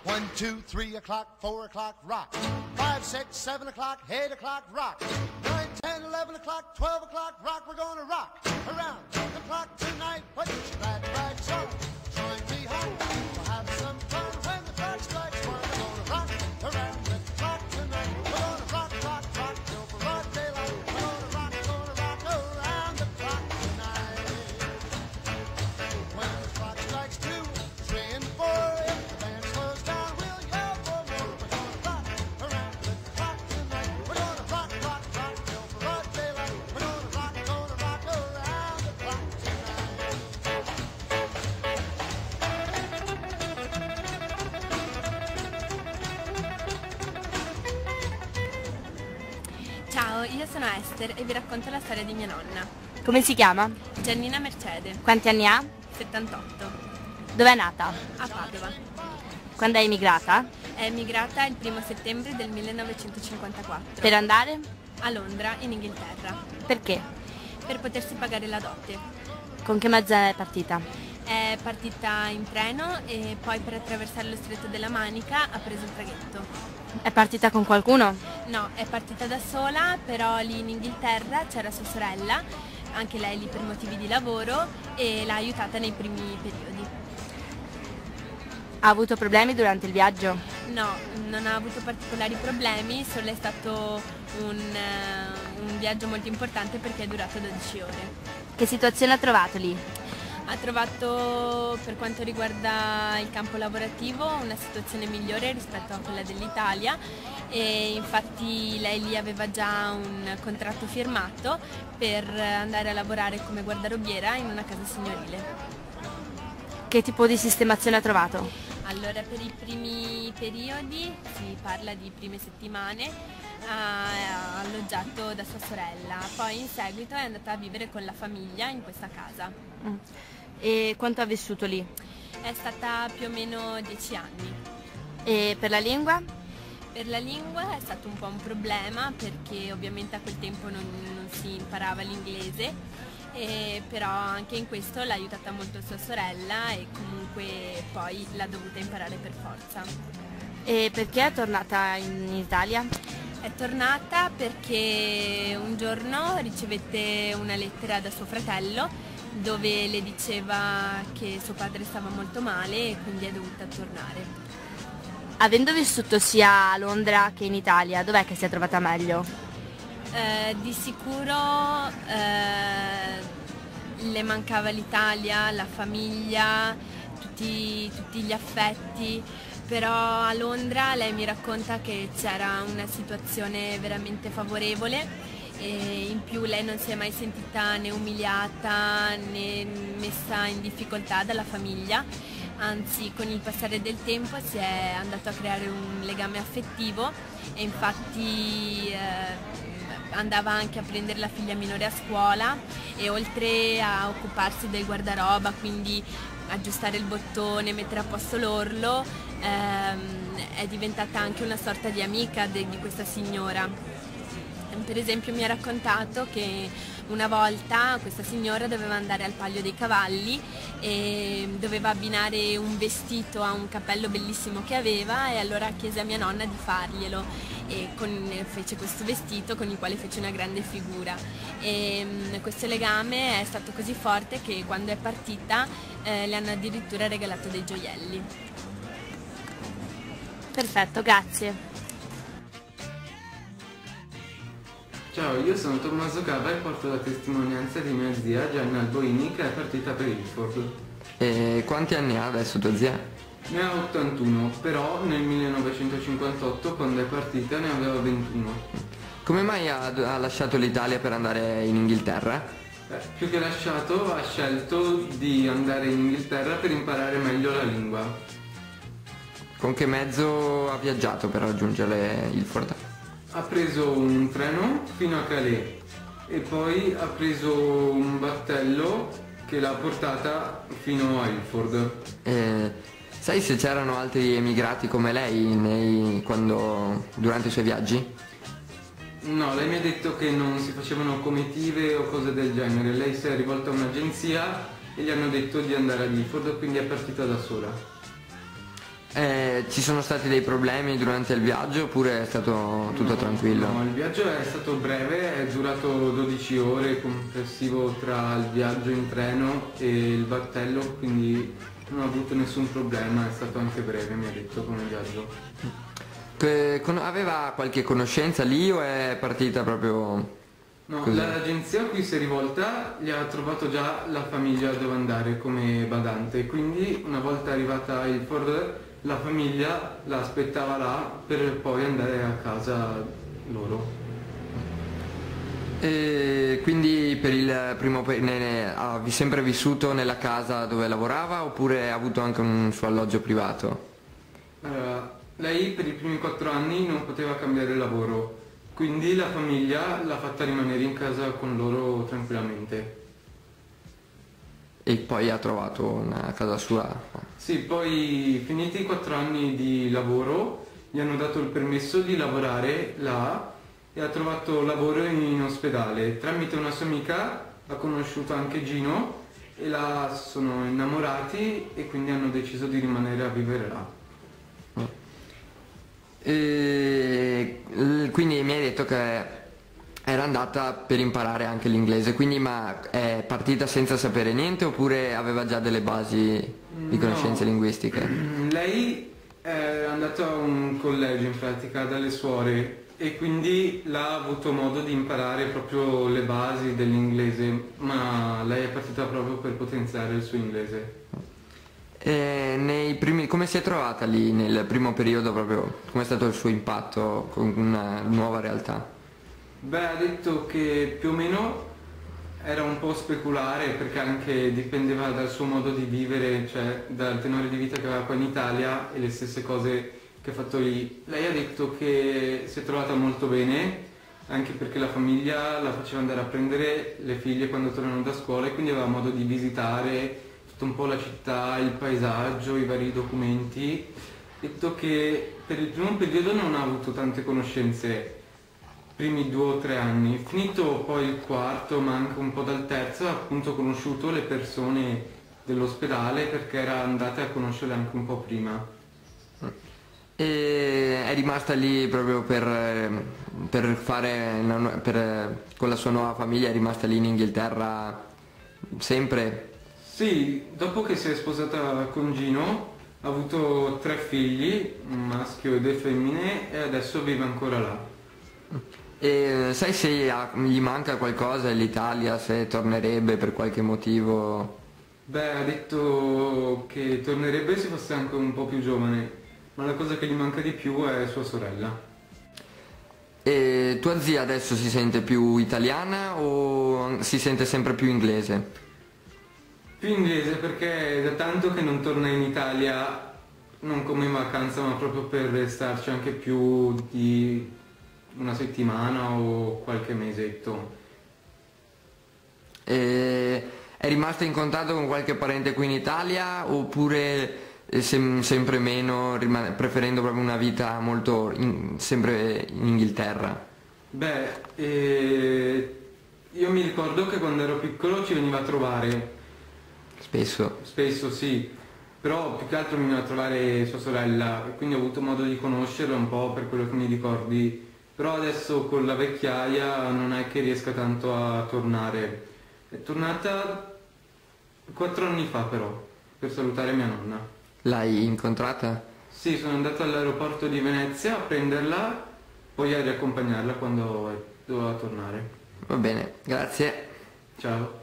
1, 2, 3 o'clock, 4 o'clock, rock. 5, 6, 7 o'clock, 8 o'clock, rock. 9, 10, 11 o'clock, 12 o'clock, rock. We're gonna rock around the clock tonight. Put your glad rags on, join me home. We'll have some fun when the clock strikes 1. We're gonna rock around the clock tonight. We're gonna rock, rock, rock till broad daylight. We're gonna rock around the clock tonight. When the clock strikes 2, 3 and 4, if the band slows down, we'll yell for more. We're gonna rock around the clock tonight. We're gonna rock, rock, rock till broad daylight. We're gonna rock around the clock tonight. Ciao, io sono Esther e vi racconto la storia di mia nonna, Come si chiama? Giannina Mercede, Quanti anni ha? 78, Dove è nata? a Padova. Quando è emigrata? È emigrata il 1 settembre del 1954 Per andare? a Londra, in Inghilterra, Perché? per potersi pagare la dote. Con che mezzo è partita? È partita in treno e poi per attraversare lo stretto della Manica ha preso il traghetto. È partita con qualcuno? No, è partita da sola, però lì in Inghilterra c'era sua sorella, anche lei lì per motivi di lavoro, e l'ha aiutata nei primi periodi. Ha avuto problemi durante il viaggio? No, non ha avuto particolari problemi, solo è stato un viaggio molto importante perché è durato 12 ore. Che situazione ha trovato lì? Ha trovato, per quanto riguarda il campo lavorativo, una situazione migliore rispetto a quella dell'Italia e infatti lei lì aveva già un contratto firmato per andare a lavorare come guardarobiera in una casa signorile. Che tipo di sistemazione ha trovato? Allora, per i primi periodi, si parla di prime settimane, ha alloggiato da sua sorella, poi in seguito è andata a vivere con la famiglia in questa casa. E quanto ha vissuto lì? È stata più o meno 10 anni. E per la lingua? Per la lingua è stato un po' un problema perché ovviamente a quel tempo non si imparava l'inglese, però anche in questo l'ha aiutata molto sua sorella e comunque poi l'ha dovuta imparare per forza. E perché è tornata in Italia? È tornata perché un giorno ricevette una lettera da suo fratello dove le diceva che suo padre stava molto male e quindi è dovuta tornare. Avendo vissuto sia a Londra che in Italia, dov'è che si è trovata meglio? Di sicuro le mancava l'Italia, la famiglia, tutti gli affetti, però a Londra lei mi racconta che c'era una situazione veramente favorevole e in più lei non si è mai sentita né umiliata né messa in difficoltà dalla famiglia, anzi con il passare del tempo si è andato a creare un legame affettivo e infatti andava anche a prendere la figlia minore a scuola e oltre a occuparsi del guardaroba, quindi aggiustare il bottone, mettere a posto l'orlo, è diventata anche una sorta di amica di questa signora. Per esempio mi ha raccontato che una volta questa signora doveva andare al Palio dei Cavalli e doveva abbinare un vestito a un cappello bellissimo che aveva e allora chiese a mia nonna di farglielo e fece questo vestito con il quale fece una grande figura e questo legame è stato così forte che quando è partita le hanno addirittura regalato dei gioielli. Perfetto, grazie. Ciao, io sono Tommaso Cava e porto la testimonianza di mia zia Gianna Alboini che è partita per Ilford. E quanti anni ha adesso tua zia? Ne ha 81, però nel 1958 quando è partita ne aveva 21. Come mai ha lasciato l'Italia per andare in Inghilterra? Più che lasciato, ha scelto di andare in Inghilterra per imparare meglio la lingua. Con che mezzo ha viaggiato per raggiungere Ilford? Ha preso un treno fino a Calais e poi ha preso un battello che l'ha portata fino a Ilford. Sai se c'erano altri emigrati come lei durante i suoi viaggi? No, lei mi ha detto che non si facevano comitive o cose del genere. Lei si è rivolta a un'agenzia e gli hanno detto di andare a Ilford, quindi è partita da sola. Ci sono stati dei problemi durante il viaggio oppure è stato tutto tranquillo? No, il viaggio è stato breve, è durato 12 ore complessivo tra il viaggio in treno e il battello, quindi non ho avuto nessun problema, è stato anche breve, mi ha detto, come viaggio. Aveva qualche conoscenza lì o è partita proprio No, così? l'agenzia a cui si è rivolta gli ha trovato già la famiglia dove andare come badante, quindi una volta arrivata il Ford la famiglia la aspettava là per poi andare a casa loro. E quindi per il ha sempre vissuto nella casa dove lavorava oppure ha avuto anche un suo alloggio privato? Allora, lei per i primi 4 anni non poteva cambiare lavoro, quindi la famiglia l'ha fatta rimanere in casa con loro tranquillamente. E poi ha trovato una casa sua? Sì, poi finiti i 4 anni di lavoro gli hanno dato il permesso di lavorare là e ha trovato lavoro in ospedale. Tramite una sua amica ha conosciuto anche Gino e là sono innamorati e quindi hanno deciso di rimanere a vivere là. Quindi mi hai detto che era andata per imparare anche l'inglese, quindi ma è partita senza sapere niente oppure aveva già delle basi di conoscenze No. linguistiche? Lei è andata a un collegio in pratica dalle suore e quindi là ha avuto modo di imparare proprio le basi dell'inglese, ma lei è partita proprio per potenziare il suo inglese. Come si è trovata lì nel primo periodo proprio? Com'è stato il suo impatto con una nuova realtà? Beh, ha detto che più o meno era un po' speculare perché anche dipendeva dal suo modo di vivere, cioè dal tenore di vita che aveva qua in Italia e le stesse cose che ha fatto lì. Lei ha detto che si è trovata molto bene, anche perché la famiglia la faceva andare a prendere le figlie quando tornano da scuola e quindi aveva modo di visitare tutto un po' la città, il paesaggio, i vari documenti. Ha detto che per il primo periodo non ha avuto tante conoscenze, primi 2 o 3 anni. Finito poi il quarto, ma anche un po' dal terzo, ha appunto conosciuto le persone dell'ospedale perché era andata a conoscerle anche un po' prima. E è rimasta lì proprio con la sua nuova famiglia, è rimasta lì in Inghilterra sempre? Sì, dopo che si è sposata con Gino ha avuto 3 figli, un maschio e 2 femmine e adesso vive ancora là. E sai se gli manca qualcosa all'Italia, se tornerebbe per qualche motivo? Beh, ha detto che tornerebbe se fosse anche un po' più giovane, ma la cosa che gli manca di più è sua sorella. E tua zia adesso si sente più italiana o si sente sempre più inglese? Più inglese perché è da tanto che non torna in Italia, non come in vacanza, ma proprio per restarci anche più di una settimana o qualche mesetto. E è rimasta in contatto con qualche parente qui in Italia oppure sempre meno, preferendo proprio una vita sempre in Inghilterra? Beh, io mi ricordo che quando ero piccolo ci veniva a trovare, Spesso. spesso sì, però più che altro mi veniva a trovare sua sorella e quindi ho avuto modo di conoscerla un po' per quello che mi ricordi, però adesso con la vecchiaia non è che riesca tanto a tornare. È tornata 4 anni fa però, per salutare mia nonna. L'hai incontrata? Sì, sono andato all'aeroporto di Venezia a prenderla, poi a riaccompagnarla quando doveva tornare. Va bene, grazie. Ciao.